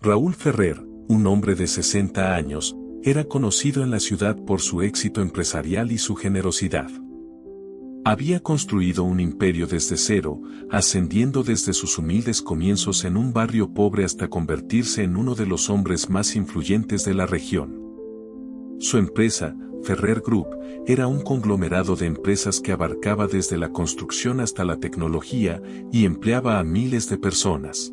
Raúl Ferrer, un hombre de 60 años, era conocido en la ciudad por su éxito empresarial y su generosidad. Había construido un imperio desde cero, ascendiendo desde sus humildes comienzos en un barrio pobre hasta convertirse en uno de los hombres más influyentes de la región. Su empresa, Ferrer Group, era un conglomerado de empresas que abarcaba desde la construcción hasta la tecnología y empleaba a miles de personas.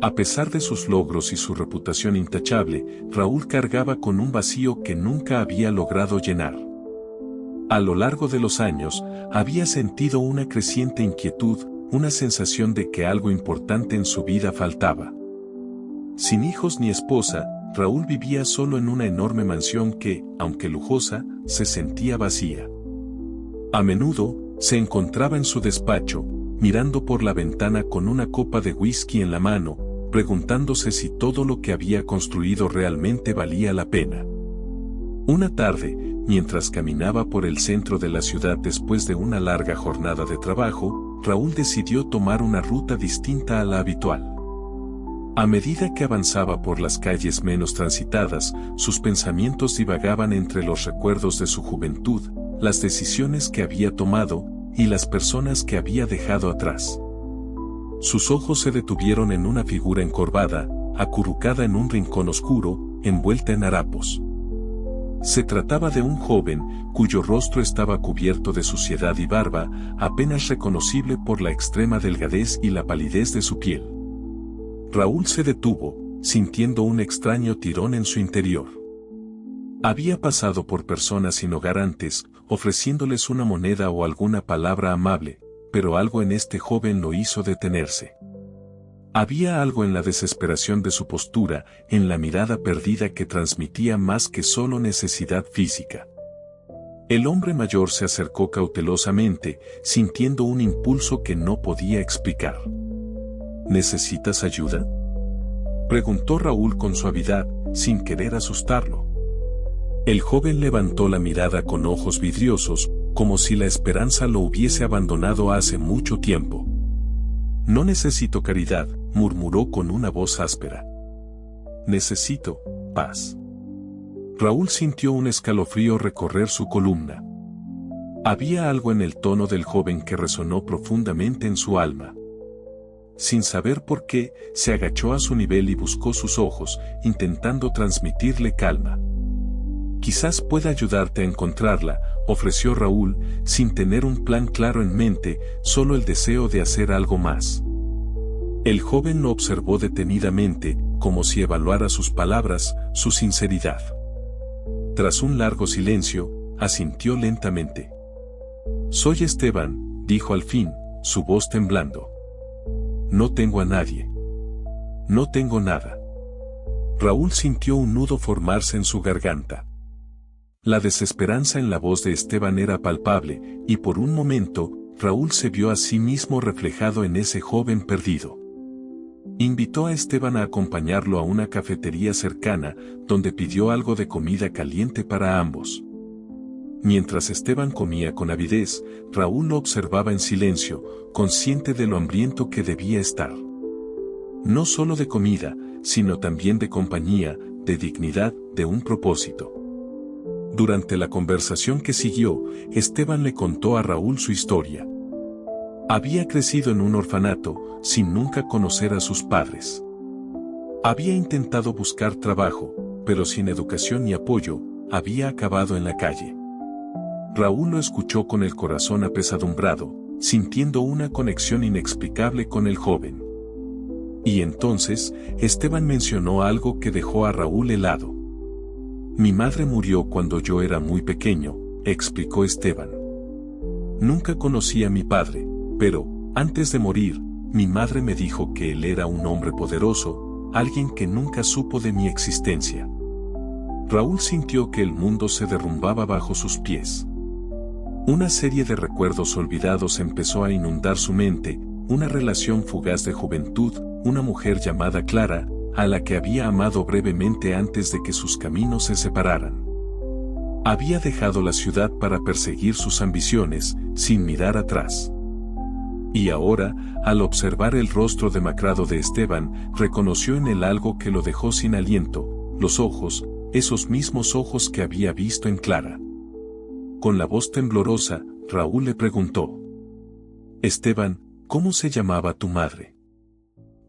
A pesar de sus logros y su reputación intachable, Raúl cargaba con un vacío que nunca había logrado llenar. A lo largo de los años, había sentido una creciente inquietud, una sensación de que algo importante en su vida faltaba. Sin hijos ni esposa, Raúl vivía solo en una enorme mansión que, aunque lujosa, se sentía vacía. A menudo, se encontraba en su despacho, mirando por la ventana con una copa de whisky en la mano, preguntándose si todo lo que había construido realmente valía la pena. Una tarde, mientras caminaba por el centro de la ciudad después de una larga jornada de trabajo, Raúl decidió tomar una ruta distinta a la habitual. A medida que avanzaba por las calles menos transitadas, sus pensamientos divagaban entre los recuerdos de su juventud, las decisiones que había tomado, y las personas que había dejado atrás. Sus ojos se detuvieron en una figura encorvada, acurrucada en un rincón oscuro, envuelta en harapos. Se trataba de un joven, cuyo rostro estaba cubierto de suciedad y barba, apenas reconocible por la extrema delgadez y la palidez de su piel. Raúl se detuvo, sintiendo un extraño tirón en su interior. Había pasado por personas sin hogar antes, ofreciéndoles una moneda o alguna palabra amable, pero algo en este joven lo hizo detenerse. Había algo en la desesperación de su postura, en la mirada perdida que transmitía más que solo necesidad física. El hombre mayor se acercó cautelosamente, sintiendo un impulso que no podía explicar. ¿Necesitas ayuda?, preguntó Raúl con suavidad, sin querer asustarlo. El joven levantó la mirada con ojos vidriosos, como si la esperanza lo hubiese abandonado hace mucho tiempo. No necesito caridad, murmuró con una voz áspera. Necesito paz. Raúl sintió un escalofrío recorrer su columna. Había algo en el tono del joven que resonó profundamente en su alma. Sin saber por qué, se agachó a su nivel y buscó sus ojos, intentando transmitirle calma. Quizás pueda ayudarte a encontrarla, ofreció Raúl, sin tener un plan claro en mente, solo el deseo de hacer algo más. El joven lo observó detenidamente, como si evaluara sus palabras, su sinceridad. Tras un largo silencio, asintió lentamente. Soy Esteban, dijo al fin, su voz temblando. No tengo a nadie. No tengo nada. Raúl sintió un nudo formarse en su garganta. La desesperanza en la voz de Esteban era palpable, y por un momento, Raúl se vio a sí mismo reflejado en ese joven perdido. Invitó a Esteban a acompañarlo a una cafetería cercana, donde pidió algo de comida caliente para ambos. Mientras Esteban comía con avidez, Raúl lo observaba en silencio, consciente de lo hambriento que debía estar. No solo de comida, sino también de compañía, de dignidad, de un propósito. Durante la conversación que siguió, Esteban le contó a Raúl su historia. Había crecido en un orfanato, sin nunca conocer a sus padres. Había intentado buscar trabajo, pero sin educación y apoyo, había acabado en la calle. Raúl lo escuchó con el corazón apesadumbrado, sintiendo una conexión inexplicable con el joven. Y entonces, Esteban mencionó algo que dejó a Raúl helado. Mi madre murió cuando yo era muy pequeño, explicó Esteban. Nunca conocí a mi padre, pero, antes de morir, mi madre me dijo que él era un hombre poderoso, alguien que nunca supo de mi existencia. Raúl sintió que el mundo se derrumbaba bajo sus pies. Una serie de recuerdos olvidados empezó a inundar su mente, una relación fugaz de juventud, una mujer llamada Clara, a la que había amado brevemente antes de que sus caminos se separaran. Había dejado la ciudad para perseguir sus ambiciones, sin mirar atrás. Y ahora, al observar el rostro demacrado de Esteban, reconoció en él algo que lo dejó sin aliento, los ojos, esos mismos ojos que había visto en Clara. Con la voz temblorosa, Raúl le preguntó: Esteban, ¿cómo se llamaba tu madre?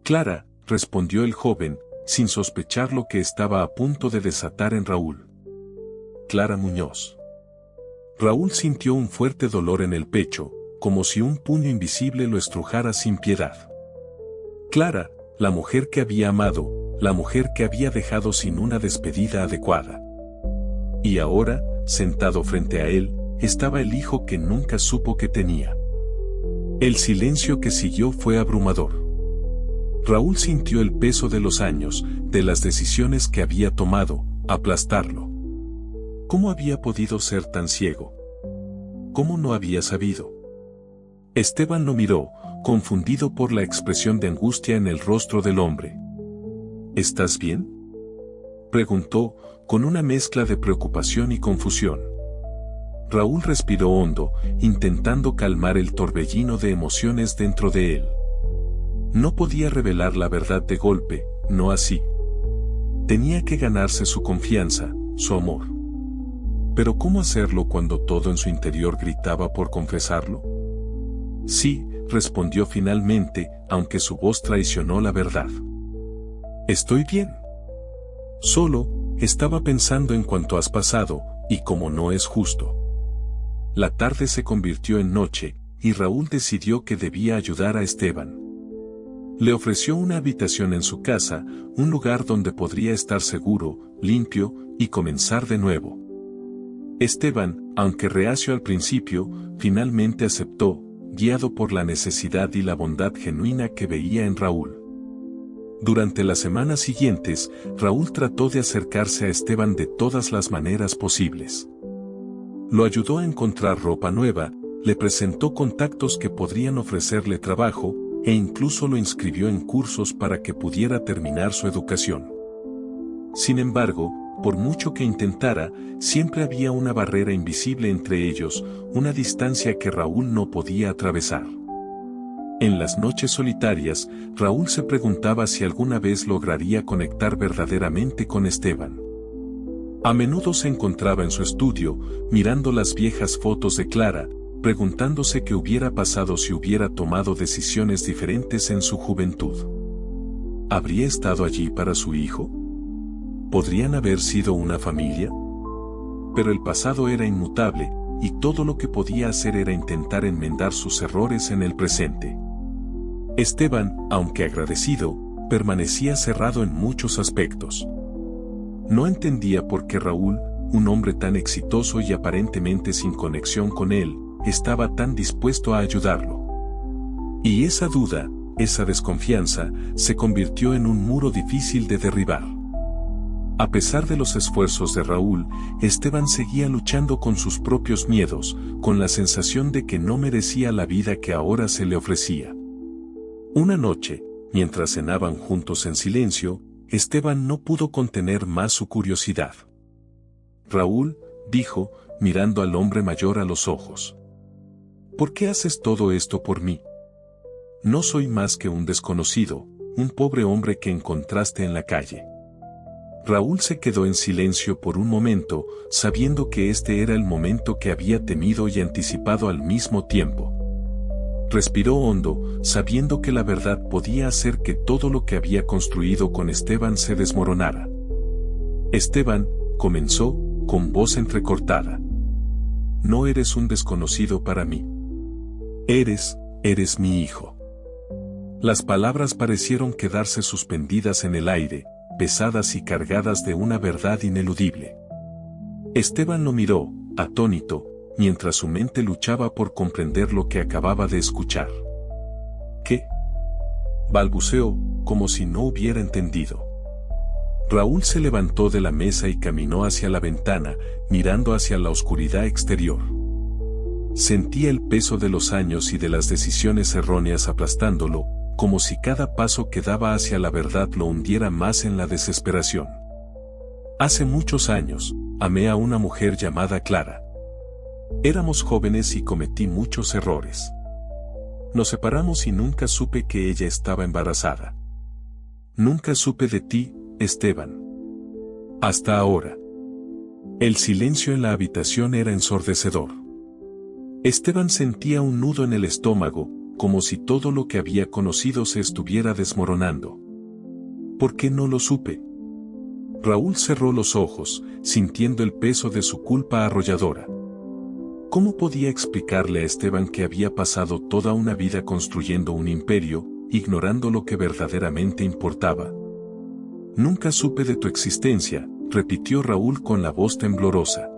Clara, respondió el joven, sin sospechar lo que estaba a punto de desatar en Raúl. Clara Muñoz. Raúl sintió un fuerte dolor en el pecho, como si un puño invisible lo estrujara sin piedad. Clara, la mujer que había amado, la mujer que había dejado sin una despedida adecuada. Y ahora, sentado frente a él, estaba el hijo que nunca supo que tenía. El silencio que siguió fue abrumador. Raúl sintió el peso de los años, de las decisiones que había tomado, aplastarlo. ¿Cómo había podido ser tan ciego? ¿Cómo no había sabido? Esteban lo miró, confundido por la expresión de angustia en el rostro del hombre. ¿Estás bien?, preguntó, con una mezcla de preocupación y confusión. Raúl respiró hondo, intentando calmar el torbellino de emociones dentro de él. No podía revelar la verdad de golpe, no así. Tenía que ganarse su confianza, su amor. Pero ¿cómo hacerlo cuando todo en su interior gritaba por confesarlo? Sí, respondió finalmente, aunque su voz traicionó la verdad. Estoy bien. Solo, estaba pensando en cuanto has pasado, y como no es justo. La tarde se convirtió en noche, y Raúl decidió que debía ayudar a Esteban. Le ofreció una habitación en su casa, un lugar donde podría estar seguro, limpio, y comenzar de nuevo. Esteban, aunque reacio al principio, finalmente aceptó, guiado por la necesidad y la bondad genuina que veía en Raúl. Durante las semanas siguientes, Raúl trató de acercarse a Esteban de todas las maneras posibles. Lo ayudó a encontrar ropa nueva, le presentó contactos que podrían ofrecerle trabajo, e incluso lo inscribió en cursos para que pudiera terminar su educación. Sin embargo, por mucho que intentara, siempre había una barrera invisible entre ellos, una distancia que Raúl no podía atravesar. En las noches solitarias, Raúl se preguntaba si alguna vez lograría conectar verdaderamente con Esteban. A menudo se encontraba en su estudio, mirando las viejas fotos de Clara, preguntándose qué hubiera pasado si hubiera tomado decisiones diferentes en su juventud. ¿Habría estado allí para su hijo? ¿Podrían haber sido una familia? Pero el pasado era inmutable, y todo lo que podía hacer era intentar enmendar sus errores en el presente. Esteban, aunque agradecido, permanecía cerrado en muchos aspectos. No entendía por qué Raúl, un hombre tan exitoso y aparentemente sin conexión con él, estaba tan dispuesto a ayudarlo. Y esa duda, esa desconfianza, se convirtió en un muro difícil de derribar. A pesar de los esfuerzos de Raúl, Esteban seguía luchando con sus propios miedos, con la sensación de que no merecía la vida que ahora se le ofrecía. Una noche, mientras cenaban juntos en silencio, Esteban no pudo contener más su curiosidad. Raúl, dijo, mirando al hombre mayor a los ojos. ¿Por qué haces todo esto por mí? No soy más que un desconocido, un pobre hombre que encontraste en la calle. Raúl se quedó en silencio por un momento, sabiendo que este era el momento que había temido y anticipado al mismo tiempo. Respiró hondo, sabiendo que la verdad podía hacer que todo lo que había construido con Esteban se desmoronara. Esteban, comenzó, con voz entrecortada. No eres un desconocido para mí. Eres mi hijo. Las palabras parecieron quedarse suspendidas en el aire, pesadas y cargadas de una verdad ineludible. Esteban lo miró, atónito, mientras su mente luchaba por comprender lo que acababa de escuchar. ¿Qué? Balbuceó, como si no hubiera entendido. Raúl se levantó de la mesa y caminó hacia la ventana, mirando hacia la oscuridad exterior. Sentía el peso de los años y de las decisiones erróneas aplastándolo, como si cada paso que daba hacia la verdad lo hundiera más en la desesperación. Hace muchos años, amé a una mujer llamada Clara. Éramos jóvenes y cometí muchos errores. Nos separamos y nunca supe que ella estaba embarazada. Nunca supe de ti, Esteban. Hasta ahora. El silencio en la habitación era ensordecedor. Esteban sentía un nudo en el estómago, como si todo lo que había conocido se estuviera desmoronando. ¿Por qué no lo supe? Raúl cerró los ojos, sintiendo el peso de su culpa arrolladora. ¿Cómo podía explicarle a Esteban que había pasado toda una vida construyendo un imperio, ignorando lo que verdaderamente importaba? Nunca supe de tu existencia, repitió Raúl con la voz temblorosa.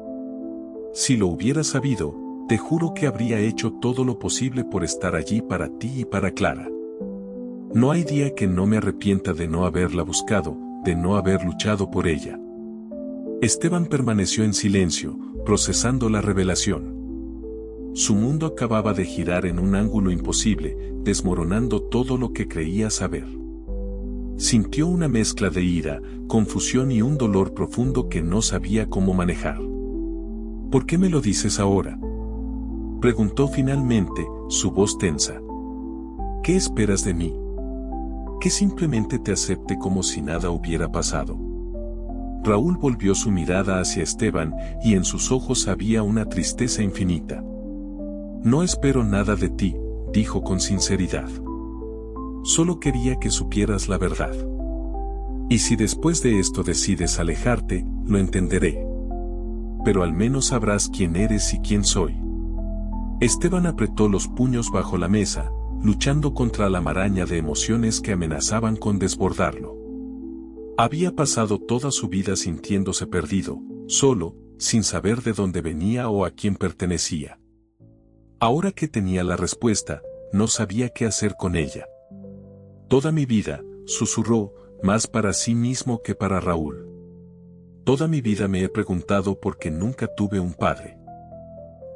Si lo hubiera sabido, te juro que habría hecho todo lo posible por estar allí para ti y para Clara. No hay día que no me arrepienta de no haberla buscado, de no haber luchado por ella. Esteban permaneció en silencio, procesando la revelación. Su mundo acababa de girar en un ángulo imposible, desmoronando todo lo que creía saber. Sintió una mezcla de ira, confusión y un dolor profundo que no sabía cómo manejar. ¿Por qué me lo dices ahora?, preguntó finalmente, su voz tensa. ¿Qué esperas de mí? ¿Que simplemente te acepte como si nada hubiera pasado? Raúl volvió su mirada hacia Esteban y en sus ojos había una tristeza infinita. No espero nada de ti, dijo con sinceridad. Solo quería que supieras la verdad. Y si después de esto decides alejarte, lo entenderé. Pero al menos sabrás quién eres y quién soy. Esteban apretó los puños bajo la mesa, luchando contra la maraña de emociones que amenazaban con desbordarlo. Había pasado toda su vida sintiéndose perdido, solo, sin saber de dónde venía o a quién pertenecía. Ahora que tenía la respuesta, no sabía qué hacer con ella. Toda mi vida, susurró, más para sí mismo que para Raúl. Toda mi vida me he preguntado por qué nunca tuve un padre.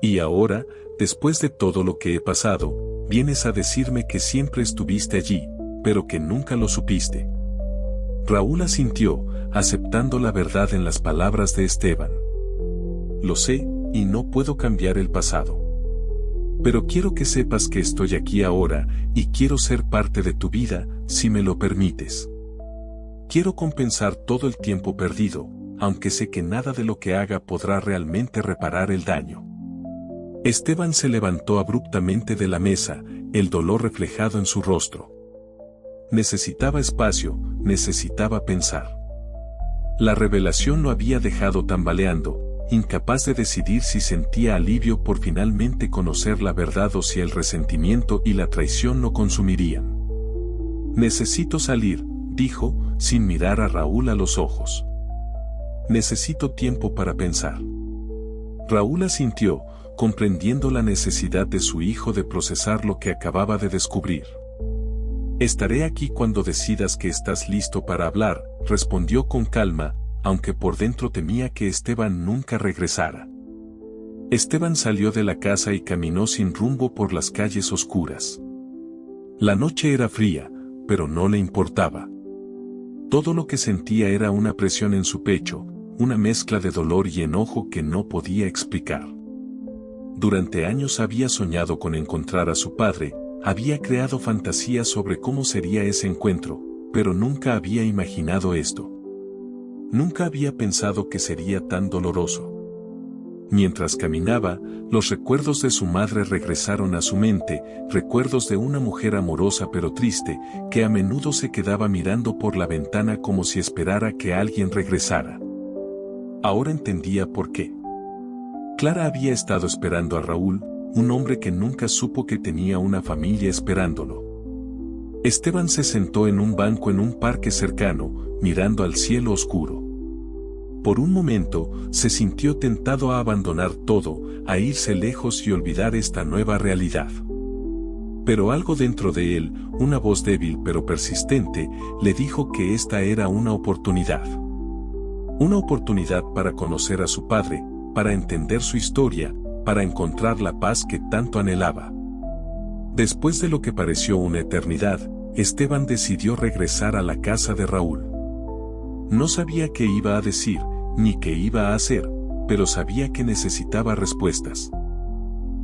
Y ahora, después de todo lo que he pasado, vienes a decirme que siempre estuviste allí, pero que nunca lo supiste. Raúl asintió, aceptando la verdad en las palabras de Esteban. Lo sé, y no puedo cambiar el pasado. Pero quiero que sepas que estoy aquí ahora, y quiero ser parte de tu vida, si me lo permites. Quiero compensar todo el tiempo perdido, aunque sé que nada de lo que haga podrá realmente reparar el daño. Esteban se levantó abruptamente de la mesa, el dolor reflejado en su rostro. Necesitaba espacio, necesitaba pensar. La revelación lo había dejado tambaleando, incapaz de decidir si sentía alivio por finalmente conocer la verdad o si el resentimiento y la traición lo consumirían. Necesito salir, dijo, sin mirar a Raúl a los ojos. Necesito tiempo para pensar. Raúl asintió, comprendiendo la necesidad de su hijo de procesar lo que acababa de descubrir. Estaré aquí cuando decidas que estás listo para hablar, respondió con calma, aunque por dentro temía que Esteban nunca regresara. Esteban salió de la casa y caminó sin rumbo por las calles oscuras. La noche era fría, pero no le importaba. Todo lo que sentía era una presión en su pecho, una mezcla de dolor y enojo que no podía explicar. Durante años había soñado con encontrar a su padre, había creado fantasías sobre cómo sería ese encuentro, pero nunca había imaginado esto. Nunca había pensado que sería tan doloroso. Mientras caminaba, los recuerdos de su madre regresaron a su mente, recuerdos de una mujer amorosa pero triste, que a menudo se quedaba mirando por la ventana como si esperara que alguien regresara. Ahora entendía por qué. Clara había estado esperando a Raúl, un hombre que nunca supo que tenía una familia esperándolo. Esteban se sentó en un banco en un parque cercano, mirando al cielo oscuro. Por un momento, se sintió tentado a abandonar todo, a irse lejos y olvidar esta nueva realidad. Pero algo dentro de él, una voz débil pero persistente, le dijo que esta era una oportunidad. Una oportunidad para conocer a su padre, para entender su historia, para encontrar la paz que tanto anhelaba. Después de lo que pareció una eternidad, Esteban decidió regresar a la casa de Raúl. No sabía qué iba a decir, ni qué iba a hacer, pero sabía que necesitaba respuestas.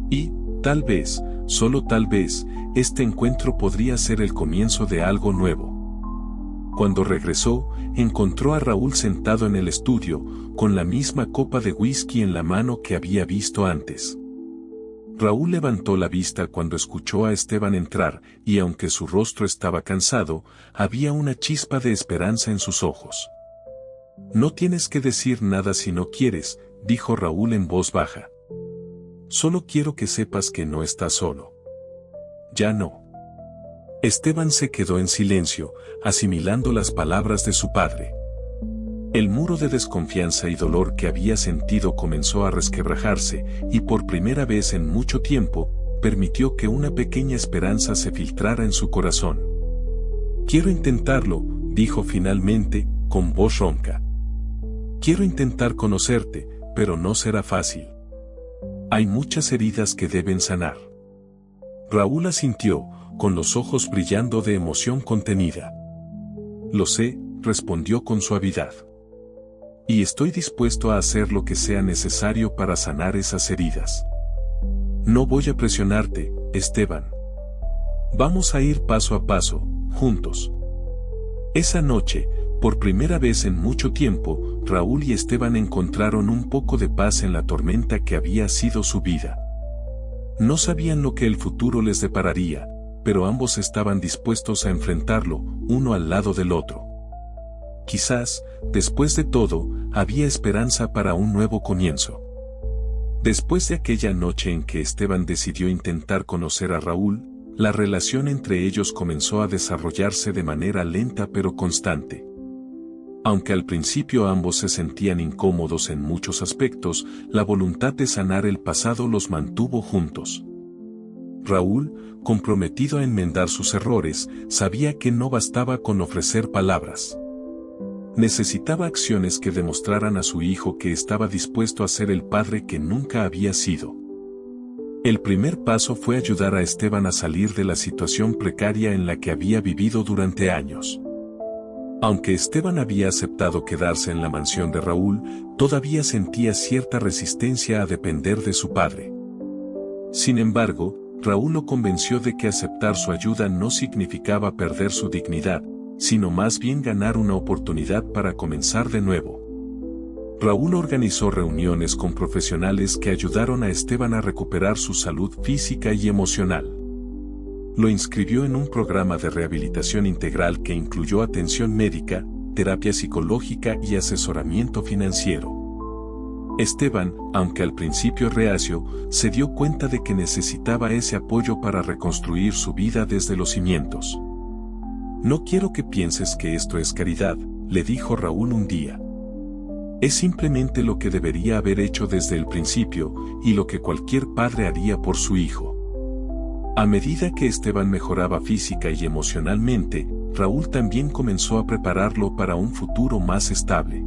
Y, tal vez, solo tal vez, este encuentro podría ser el comienzo de algo nuevo. Cuando regresó, encontró a Raúl sentado en el estudio, con la misma copa de whisky en la mano que había visto antes. Raúl levantó la vista cuando escuchó a Esteban entrar, y aunque su rostro estaba cansado, había una chispa de esperanza en sus ojos. «No tienes que decir nada si no quieres», dijo Raúl en voz baja. «Solo quiero que sepas que no estás solo». «Ya no». Esteban se quedó en silencio, asimilando las palabras de su padre. El muro de desconfianza y dolor que había sentido comenzó a resquebrajarse, y por primera vez en mucho tiempo, permitió que una pequeña esperanza se filtrara en su corazón. «Quiero intentarlo», dijo finalmente, con voz ronca. «Quiero intentar conocerte, pero no será fácil. Hay muchas heridas que deben sanar». Raúl asintió, con los ojos brillando de emoción contenida. «Lo sé», respondió con suavidad. «Y estoy dispuesto a hacer lo que sea necesario para sanar esas heridas. No voy a presionarte, Esteban. Vamos a ir paso a paso, juntos». Esa noche, por primera vez en mucho tiempo, Raúl y Esteban encontraron un poco de paz en la tormenta que había sido su vida. No sabían lo que el futuro les depararía, pero ambos estaban dispuestos a enfrentarlo, uno al lado del otro. Quizás, después de todo, había esperanza para un nuevo comienzo. Después de aquella noche en que Esteban decidió intentar conocer a Raúl, la relación entre ellos comenzó a desarrollarse de manera lenta pero constante. Aunque al principio ambos se sentían incómodos en muchos aspectos, la voluntad de sanar el pasado los mantuvo juntos. Raúl, comprometido a enmendar sus errores, sabía que no bastaba con ofrecer palabras. Necesitaba acciones que demostraran a su hijo que estaba dispuesto a ser el padre que nunca había sido. El primer paso fue ayudar a Esteban a salir de la situación precaria en la que había vivido durante años. Aunque Esteban había aceptado quedarse en la mansión de Raúl, todavía sentía cierta resistencia a depender de su padre. Sin embargo, Raúl lo convenció de que aceptar su ayuda no significaba perder su dignidad, sino más bien ganar una oportunidad para comenzar de nuevo. Raúl organizó reuniones con profesionales que ayudaron a Esteban a recuperar su salud física y emocional. Lo inscribió en un programa de rehabilitación integral que incluyó atención médica, terapia psicológica y asesoramiento financiero. Esteban, aunque al principio reacio, se dio cuenta de que necesitaba ese apoyo para reconstruir su vida desde los cimientos. «No quiero que pienses que esto es caridad», le dijo Raúl un día. «Es simplemente lo que debería haber hecho desde el principio, y lo que cualquier padre haría por su hijo». A medida que Esteban mejoraba física y emocionalmente, Raúl también comenzó a prepararlo para un futuro más estable.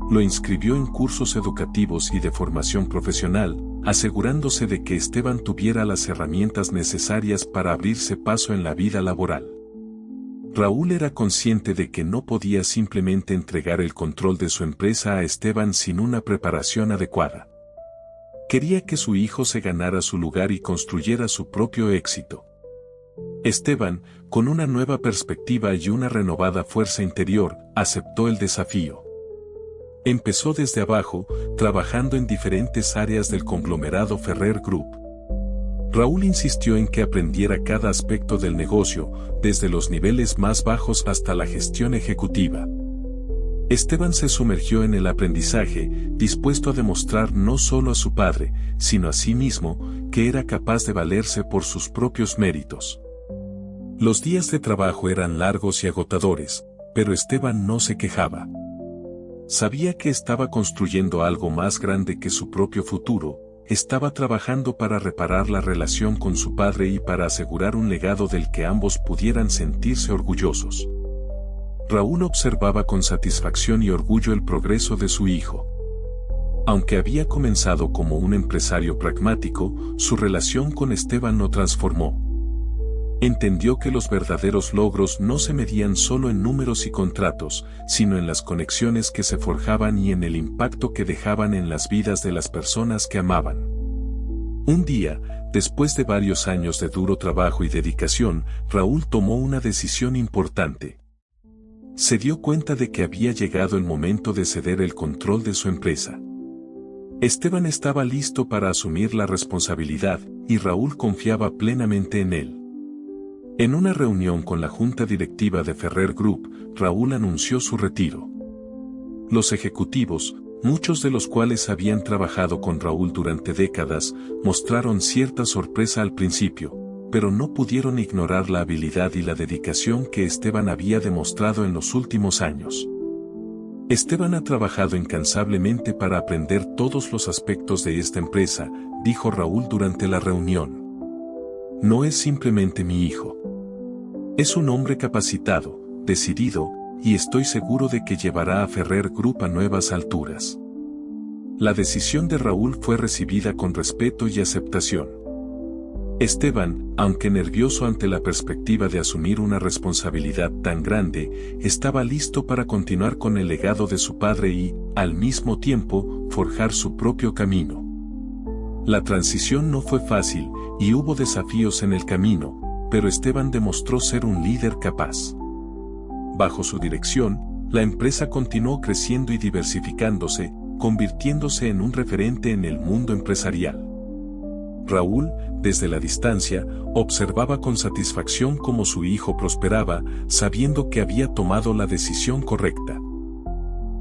Lo inscribió en cursos educativos y de formación profesional, asegurándose de que Esteban tuviera las herramientas necesarias para abrirse paso en la vida laboral. Raúl era consciente de que no podía simplemente entregar el control de su empresa a Esteban sin una preparación adecuada. Quería que su hijo se ganara su lugar y construyera su propio éxito. Esteban, con una nueva perspectiva y una renovada fuerza interior, aceptó el desafío. Empezó desde abajo, trabajando en diferentes áreas del conglomerado Ferrer Group. Raúl insistió en que aprendiera cada aspecto del negocio, desde los niveles más bajos hasta la gestión ejecutiva. Esteban se sumergió en el aprendizaje, dispuesto a demostrar no solo a su padre, sino a sí mismo, que era capaz de valerse por sus propios méritos. Los días de trabajo eran largos y agotadores, pero Esteban no se quejaba. Sabía que estaba construyendo algo más grande que su propio futuro, estaba trabajando para reparar la relación con su padre y para asegurar un legado del que ambos pudieran sentirse orgullosos. Raúl observaba con satisfacción y orgullo el progreso de su hijo. Aunque había comenzado como un empresario pragmático, su relación con Esteban lo transformó. Entendió que los verdaderos logros no se medían solo en números y contratos, sino en las conexiones que se forjaban y en el impacto que dejaban en las vidas de las personas que amaban. Un día, Después de varios años de duro trabajo y dedicación, Raúl tomó una decisión importante. Se dio cuenta de que había llegado el momento de ceder el control de su empresa. Esteban estaba listo para asumir la responsabilidad, y Raúl confiaba plenamente en él. En una reunión con la junta directiva de Ferrer Group, Raúl anunció su retiro. Los ejecutivos, muchos de los cuales habían trabajado con Raúl durante décadas, mostraron cierta sorpresa al principio, pero no pudieron ignorar la habilidad y la dedicación que Esteban había demostrado en los últimos años. Esteban ha trabajado incansablemente para aprender todos los aspectos de esta empresa, dijo Raúl durante la reunión. No es simplemente mi hijo. Es un hombre capacitado, decidido, y estoy seguro de que llevará a Ferrer Group a nuevas alturas. La decisión de Raúl fue recibida con respeto y aceptación. Esteban, aunque nervioso ante la perspectiva de asumir una responsabilidad tan grande, estaba listo para continuar con el legado de su padre y, al mismo tiempo, forjar su propio camino. La transición no fue fácil, y hubo desafíos en el camino, pero Esteban demostró ser un líder capaz. Bajo su dirección, la empresa continuó creciendo y diversificándose, convirtiéndose en un referente en el mundo empresarial. Raúl, desde la distancia, observaba con satisfacción cómo su hijo prosperaba, sabiendo que había tomado la decisión correcta.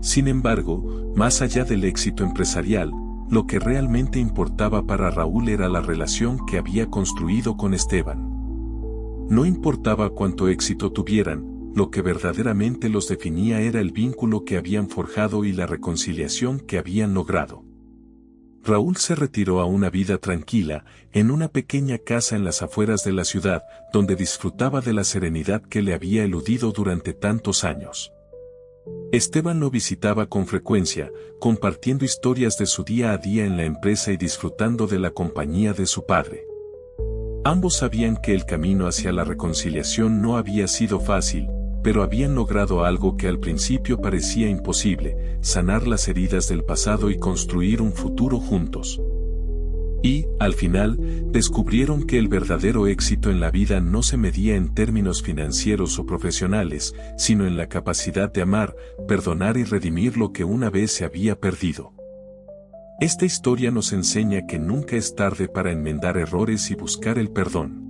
Sin embargo, más allá del éxito empresarial, lo que realmente importaba para Raúl era la relación que había construido con Esteban. No importaba cuánto éxito tuvieran, lo que verdaderamente los definía era el vínculo que habían forjado y la reconciliación que habían logrado. Raúl se retiró a una vida tranquila, en una pequeña casa en las afueras de la ciudad, donde disfrutaba de la serenidad que le había eludido durante tantos años. Esteban lo visitaba con frecuencia, compartiendo historias de su día a día en la empresa y disfrutando de la compañía de su padre. Ambos sabían que el camino hacia la reconciliación no había sido fácil, pero habían logrado algo que al principio parecía imposible: sanar las heridas del pasado y construir un futuro juntos. Y, al final, descubrieron que el verdadero éxito en la vida no se medía en términos financieros o profesionales, sino en la capacidad de amar, perdonar y redimir lo que una vez se había perdido. Esta historia nos enseña que nunca es tarde para enmendar errores y buscar el perdón.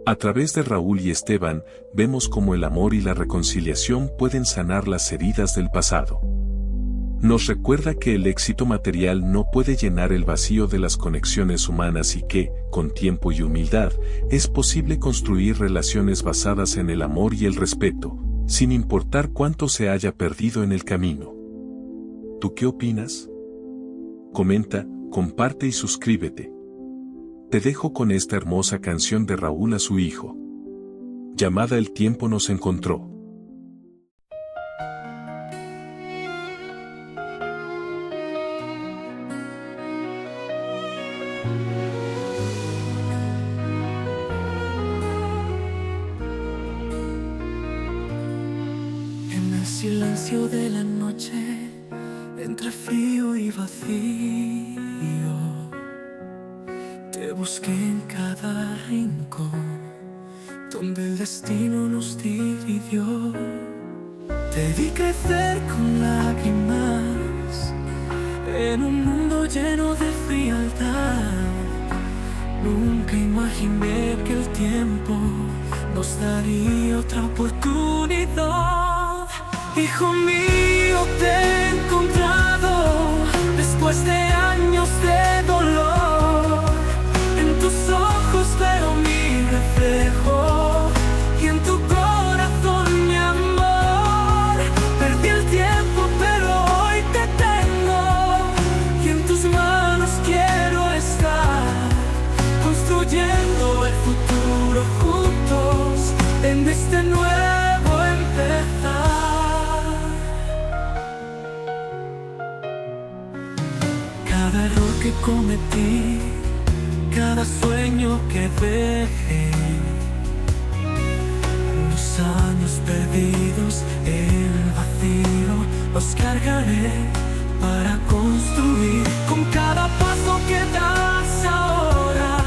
A través de Raúl y Esteban, vemos cómo el amor y la reconciliación pueden sanar las heridas del pasado. Nos recuerda que el éxito material no puede llenar el vacío de las conexiones humanas y que, con tiempo y humildad, es posible construir relaciones basadas en el amor y el respeto, sin importar cuánto se haya perdido en el camino. ¿Tú qué opinas? Comenta, comparte y suscríbete. Te dejo con esta hermosa canción de Raúl a su hijo. Llamada El tiempo nos encontró. En el silencio de la noche, entre frío y vacío, te busqué en cada rincón donde el destino nos dividió. Te vi crecer con lágrimas en un mundo lleno de frialdad. Nunca imaginé que el tiempo nos daría otra oportunidad. Hijo mío, te he encontrado después de años de dolor. En tus ojos veo mi reflejo y en tu corazón mi amor. Perdí el tiempo pero hoy te tengo y en tus manos quiero estar, construyendo el futuro juntos en este nuevo empezar. Cada error que cometí, cada sueño que dejé, los años perdidos, el vacío, los cargaré para construir. Con cada paso que das ahora,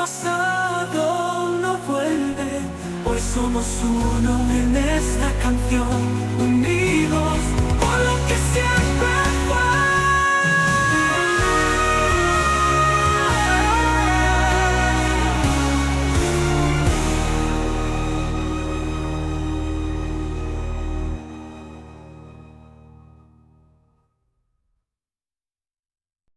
pasado no vuelve. Hoy somos uno en esta canción, unidos